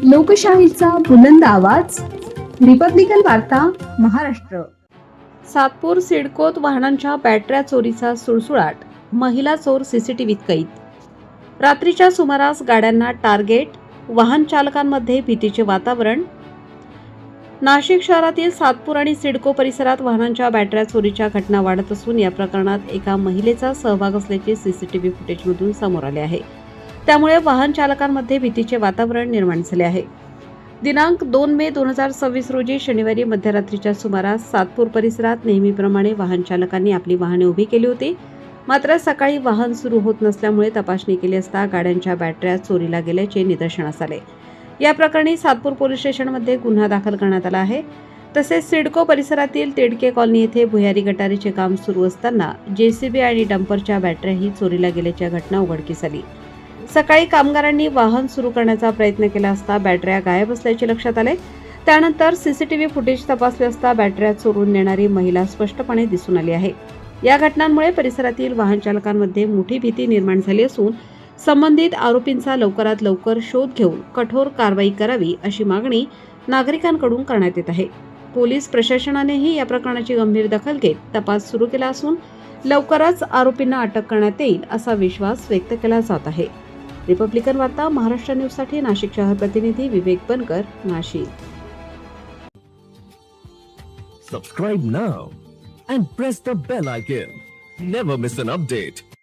लोकशाहीचा बुलंद आवाज, रिपब्लिकन वार्ता, महाराष्ट्र. सातपूर सिडकोत वाहनांच्या बॅटऱ्या चोरीचा सुळसुळाट, महिला चोर सीसीटीव्हीत कैद. रात्रीच्या सुमारास गाड्यांना टार्गेट, वाहन चालकांमध्ये भीतीचे वातावरण. नाशिक शहरातील सातपूर आणि सिडको परिसरात वाहनांच्या बॅटऱ्या चोरीच्या घटना वाढत असून या प्रकरणात एका महिलेचा सहभाग असल्याचे सीसीटीव्ही फुटेजमधून समोर आले आहे. त्यामुळे वाहन चालकांमध्ये भीतीचे वातावरण निर्माण झाले आहे. दिनांक 2 मे 2026 रोजी शनिवारी मध्यरात्रीच्या सुमारास सातपूर परिसरात नेहमीप्रमाणे वाहन चालकांनी आपली वाहने उभी केली होती. मात्र सकाळी वाहन सुरू होत नसल्यामुळे तपासणी केली असता गाड्यांच्या बॅटऱ्या चोरीला गेल्याचे निदर्शनास आले. या प्रकरणी सातपूर पोलीस स्टेशनमध्ये गुन्हा दाखल करण्यात आला आहे. तसेच सिडको परिसरातील तिडके कॉलनी येथे भुयारी गटारीचे काम सुरू असताना जेसीबी आणि डंपरच्या बॅटऱ्याही चोरीला गेल्याच्या घटना उघडकीस आली. सकाळी कामगारांनी वाहन सुरू करण्याचा प्रयत्न केला असता बॅटऱ्या गायब असल्याचे लक्षात आले. त्यानंतर सीसीटीव्ही फुटेज तपासले असता बॅटऱ्या चोरून नेणारी महिला स्पष्टपणे दिसून आली आहे. या घटनांमुळे परिसरातील वाहन चालकांमध्ये मोठी भीती निर्माण झाली असून संबंधित आरोपींचा लवकरात लवकर शोध घेऊन कठोर कारवाई करावी अशी मागणी नागरिकांकडून करण्यात येत आहे. पोलीस प्रशासनानेही या प्रकरणाची गंभीर दखल घेत तपास सुरू केला असून लवकरच आरोपींना अटक करण्यात येईल असा विश्वास व्यक्त केला जात आहे. रिपब्लिकन वार्ता महाराष्ट्र न्यूजसाठी नाशिक शहर प्रतिनिधी विवेक बनकर, Nashik. Subscribe now and press the bell icon. Never miss an update.